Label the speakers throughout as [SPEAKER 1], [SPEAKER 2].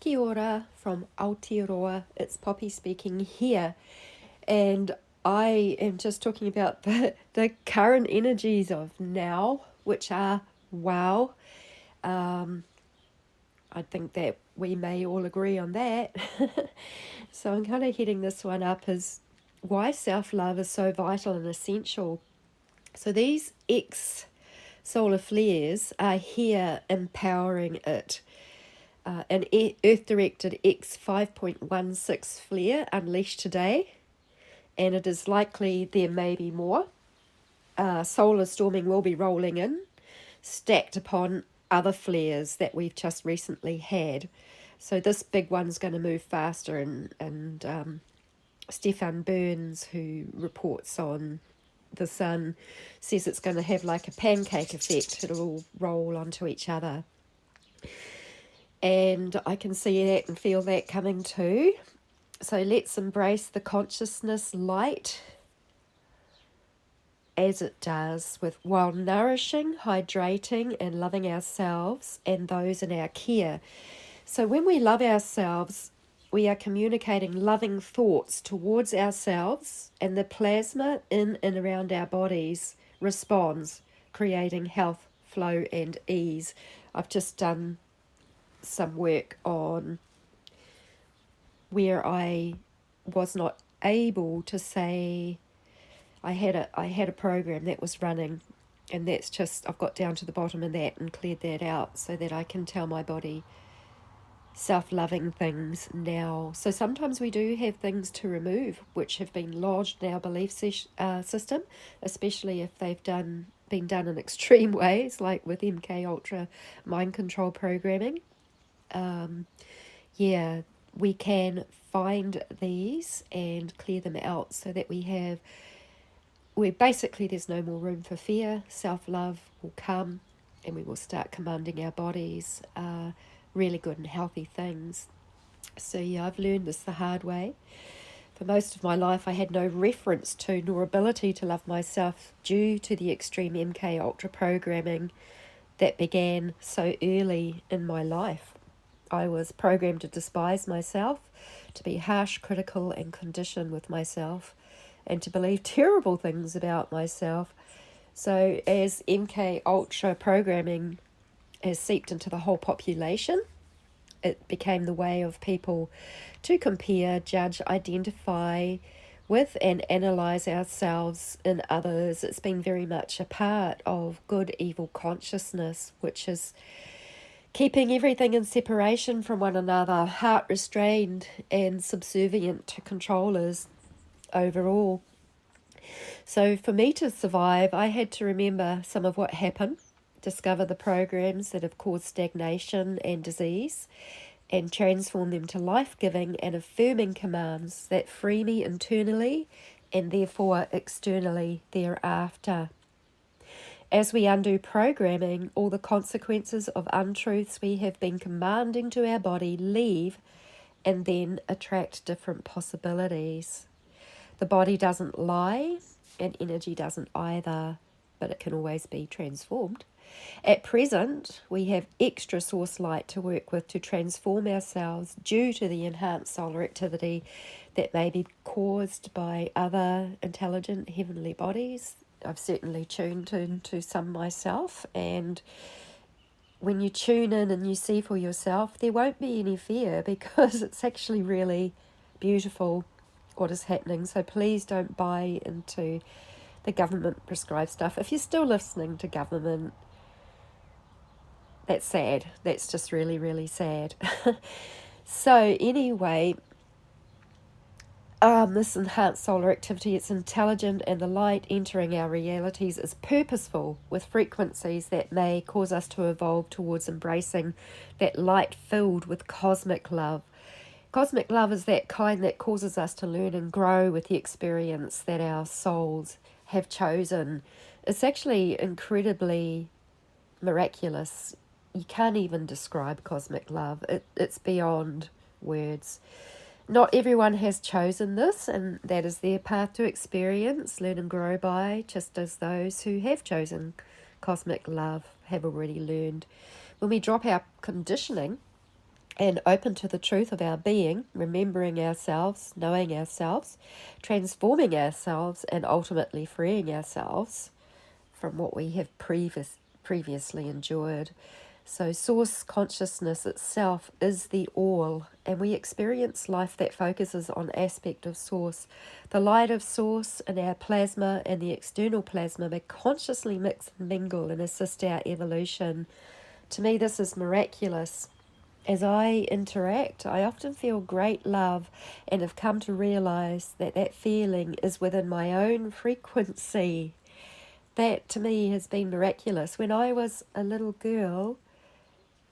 [SPEAKER 1] Kia ora from Aotearoa. It's Poppy speaking here, and I am just talking about the current energies of now, which are wow. Um, I think that we may all agree on that. So I'm kind of heading this one up as why self-love is so vital and essential. So these X solar flares are here empowering it. An Earth-directed X 5.16 flare unleashed today, and it is likely there may be more. Solar storming will be rolling in, stacked upon other flares that we've just recently had. So this big one's going to move faster, and Stefan Burns, who reports on the sun, says it's going to have like a pancake effect. It'll all roll onto each other. And I can see that and feel that coming too. So let's embrace the consciousness light as it does, while nourishing, hydrating, and loving ourselves and those in our care. So when we love ourselves, we are communicating loving thoughts towards ourselves, and the plasma in and around our bodies responds, creating health, flow, and ease. I've just done some work on where I was not able to say I had a program that was running, and that's just I've got down to the bottom of that and cleared that out so that I can tell my body self-loving things now. So sometimes we do have things to remove which have been lodged in our belief system, especially if they've been done in extreme ways, like with MK Ultra mind control programming. We can find these and clear them out so that basically there's no more room for fear. Self-love will come, and we will start commanding our bodies really good and healthy things. So I've learned this the hard way. For most of my life I had no reference to nor ability to love myself due to the extreme MK Ultra programming that began so early in my life. I was programmed to despise myself, to be harsh, critical, and conditioned with myself, and to believe terrible things about myself. So as MK Ultra programming has seeped into the whole population, it became the way of people to compare, judge, identify with, and analyse ourselves in others. It's been very much a part of good-evil consciousness, which is keeping everything in separation from one another, heart restrained and subservient to controllers overall. So for me to survive, I had to remember some of what happened, discover the programs that have caused stagnation and disease, and transform them to life-giving and affirming commands that free me internally and therefore externally thereafter. As we undo programming, all the consequences of untruths we have been commanding to our body leave and then attract different possibilities. The body doesn't lie, and energy doesn't either, but it can always be transformed. At present, we have extra source light to work with to transform ourselves due to the enhanced solar activity that may be caused by other intelligent heavenly bodies. I've certainly tuned into some myself, and when you tune in and you see for yourself, there won't be any fear because it's actually really beautiful what is happening. So please don't buy into the government prescribed stuff. If you're still listening to government, that's sad. That's just really, really sad. So anyway, this enhanced solar activity, it's intelligent, and the light entering our realities is purposeful, with frequencies that may cause us to evolve towards embracing that light filled with cosmic love. Cosmic love is that kind that causes us to learn and grow with the experience that our souls have chosen. It's actually incredibly miraculous. You can't even describe cosmic love. It's beyond words. Not everyone has chosen this, and that is their path to experience, learn and grow by, just as those who have chosen cosmic love have already learned. When we drop our conditioning and open to the truth of our being, remembering ourselves, knowing ourselves, transforming ourselves, and ultimately freeing ourselves from what we have previously endured. So source consciousness itself is the all, and we experience life that focuses on aspect of source. The light of source in our plasma and the external plasma may consciously mix and mingle and assist our evolution. To me, this is miraculous. As I interact, I often feel great love and have come to realize that that feeling is within my own frequency. That to me has been miraculous. When I was a little girl,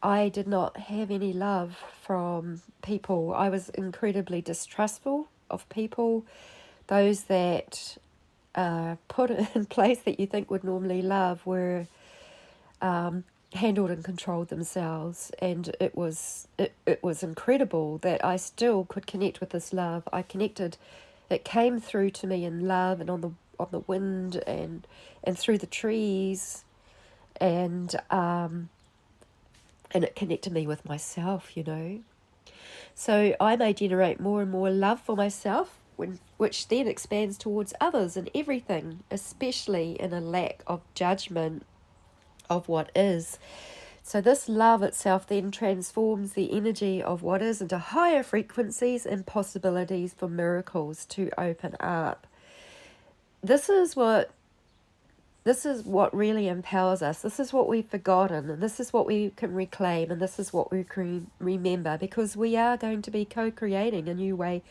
[SPEAKER 1] I did not have any love from people. I was incredibly distrustful of people, those that put in place that you think would normally love were handled and controlled themselves, and it was incredible that I still could connect with this love. I connected, it came through to me in love and on the wind and through the trees, and it connected me with myself, you know. So I may generate more and more love for myself, which then expands towards others and everything, especially in a lack of judgment of what is. So this love itself then transforms the energy of what is into higher frequencies and possibilities for miracles to open up. This is what really empowers us. This is what we've forgotten, and this is what we can reclaim, and this is what we can remember, because we are going to be co-creating a new way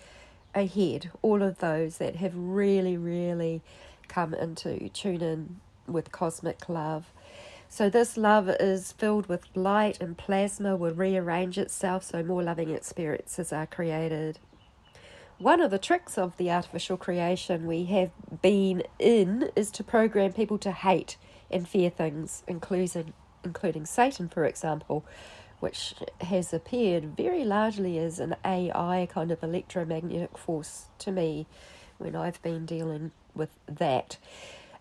[SPEAKER 1] ahead. All of those that have really, really come into tune in with cosmic love. So this love is filled with light, and plasma will rearrange itself so more loving experiences are created. One of the tricks of the artificial creation we have been in is to program people to hate and fear things, including Satan, for example, which has appeared very largely as an AI kind of electromagnetic force to me when I've been dealing with that.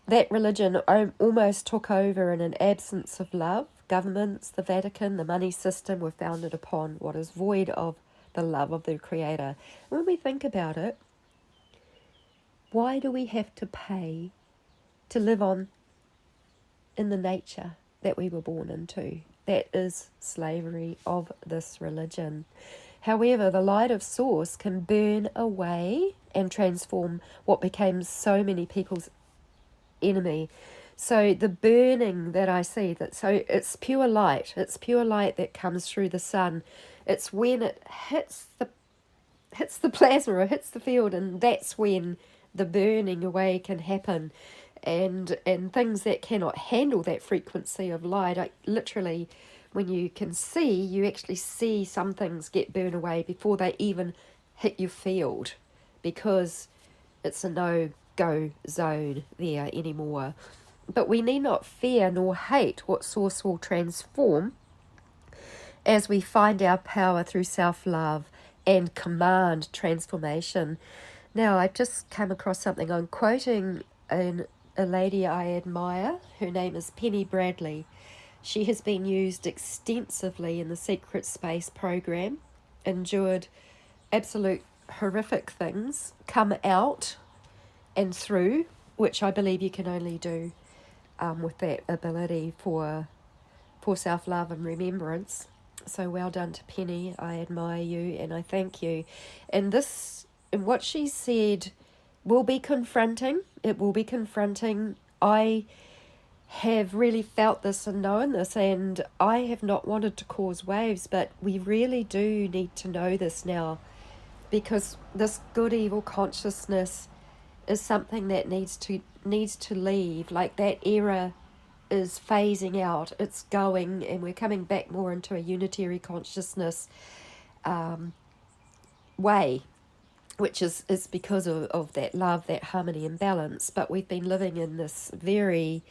[SPEAKER 1] That religion almost took over in an absence of love. Governments, the Vatican, the money system were founded upon what is void of the love of the Creator. When we think about it, why do we have to pay to live on in the nature that we were born into? That is slavery of this religion. However, the light of source can burn away and transform what became so many people's enemy. So the burning that I see, it's pure light. It's pure light that comes through the sun. It's when it hits the plasma or hits the field, and that's when the burning away can happen. And things that cannot handle that frequency of light, literally, when you can see, you actually see some things get burned away before they even hit your field, because it's a no-go zone there anymore. But we need not fear nor hate what source will transform as we find our power through self-love and command transformation. Now, I've just come across something. I'm quoting a lady I admire. Her name is Penny Bradley. She has been used extensively in the Secret Space program, endured absolute horrific things, come out and through, which I believe you can only do with that ability for self-love and remembrance. So well done to Penny. I admire you and I thank you. And what she said will be confronting. It will be confronting. I have really felt this and known this, and I have not wanted to cause waves, but we really do need to know this now, because this good evil consciousness is something that needs to leave. Like, that era is phasing out, it's going, and we're coming back more into a unitary consciousness way, which is because of that love, that harmony and balance. But we've been living in this very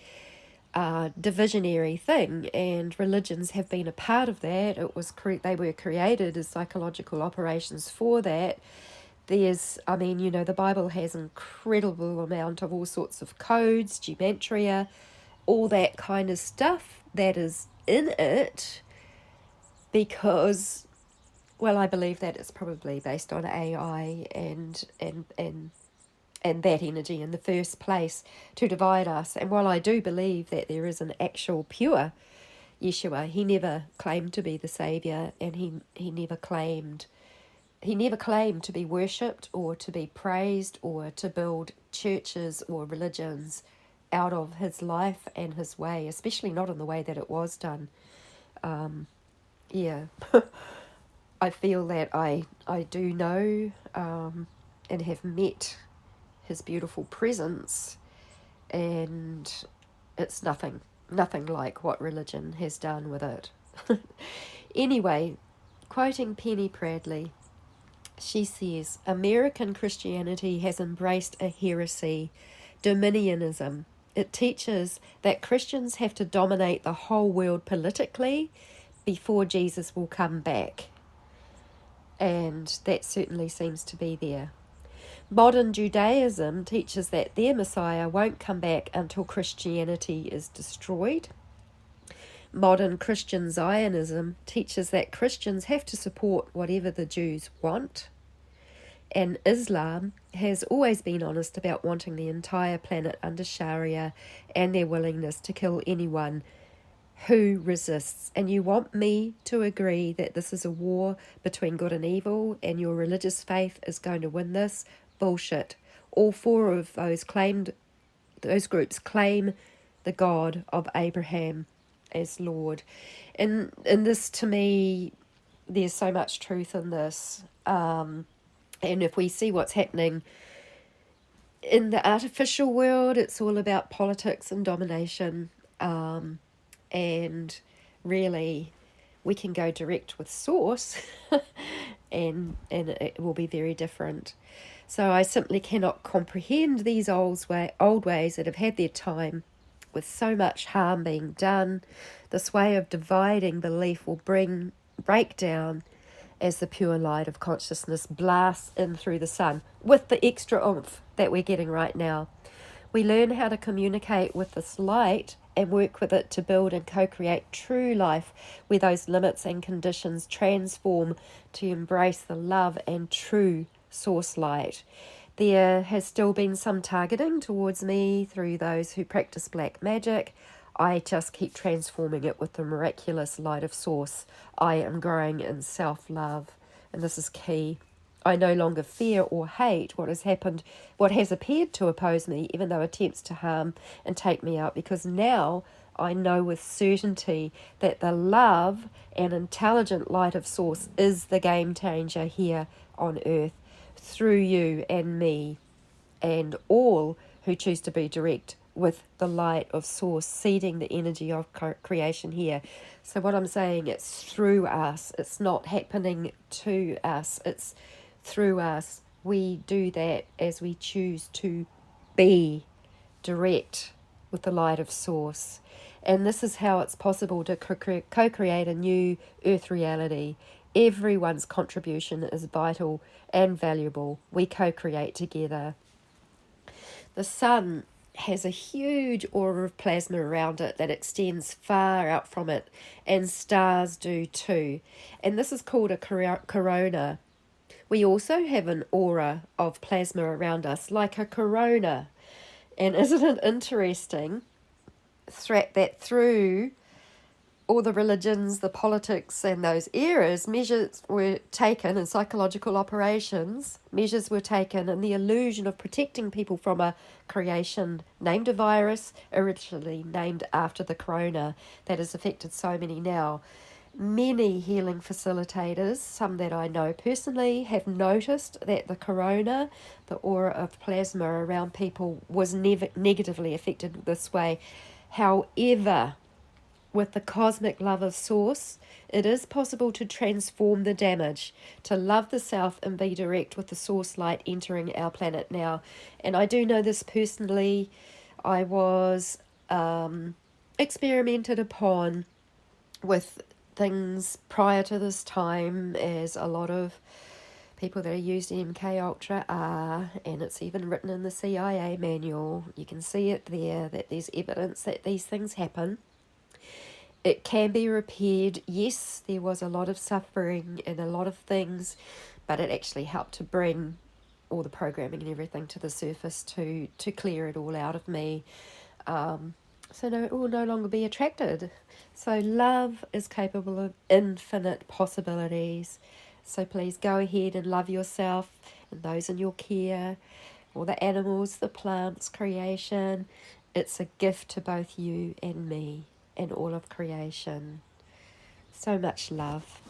[SPEAKER 1] divisionary thing, and religions have been a part of that. They were created as psychological operations for that. The Bible has an incredible amount of all sorts of codes, gematria, all that kind of stuff that is in it, because Well, I believe that it's probably based on AI and that energy in the first place to divide us. And while I do believe that there is an actual pure Yeshua, he never claimed to be the Saviour, and he never claimed to be worshipped or to be praised or to build churches or religions out of his life and his way, especially not in the way that it was done. Yeah, I feel that I do know and have met his beautiful presence, and it's nothing like what religion has done with it. Anyway, quoting Penny Bradley, she says, American Christianity has embraced a heresy, dominionism. It teaches that Christians have to dominate the whole world politically before Jesus will come back. And that certainly seems to be there. Modern Judaism teaches that their Messiah won't come back until Christianity is destroyed. Modern Christian Zionism teaches that Christians have to support whatever the Jews want. And Islam has always been honest about wanting the entire planet under Sharia and their willingness to kill anyone who resists. And you want me to agree that this is a war between good and evil and your religious faith is going to win this? Bullshit. All four of those groups claim the God of Abraham as Lord. And this, to me, there's so much truth in this. And if we see what's happening in the artificial world, it's all about politics and domination. And really, we can go direct with source and it will be very different. So I simply cannot comprehend these old ways that have had their time with so much harm being done. This way of dividing belief will break down as the pure light of consciousness blasts in through the sun with the extra oomph that we're getting right now. We learn how to communicate with this light and work with it to build and co-create true life where those limits and conditions transform to embrace the love and true source light. There has still been some targeting towards me through those who practice black magic. I just keep transforming it with the miraculous light of source. I am growing in self-love, and this is key. I no longer fear or hate what has appeared to oppose me, even though attempts to harm and take me out, because now I know with certainty that the love and intelligent light of source is the game changer here on earth, through you and me, and all who choose to be direct with the light of source, seeding the energy of creation here. So what I'm saying, it's through us. It's not happening to us. It's through us. We do that as we choose to be direct with the light of source. And this is how it's possible to co-create a new earth reality. Everyone's contribution is vital and valuable. We co-create together. The sun has a huge aura of plasma around it that extends far out from it, and stars do too. And this is called a corona. We also have an aura of plasma around us, like a corona. And isn't it interesting that through all the religions, the politics, and those eras, measures were taken in psychological operations, measures were taken in the illusion of protecting people from a creation named a virus, originally named after the corona that has affected so many now. Many healing facilitators, some that I know personally, have noticed that the corona, the aura of plasma around people, was never negatively affected this way. However, with the cosmic love of source, it is possible to transform the damage, to love the self and be direct with the source light entering our planet now. And I do know this personally. I was experimented upon with things prior to this time, as a lot of people that are used MK Ultra are, and it's even written in the CIA manual. You can see it there, that there's evidence that these things happen. it can be repaired. Yes, there was a lot of suffering and a lot of things, but it actually helped to bring all the programming and everything to the surface to clear it all out of me. So no, it will no longer be attracted. So love is capable of infinite possibilities. So please go ahead and love yourself and those in your care, all the animals, the plants, creation. It's a gift to both you and me and all of creation. So much love.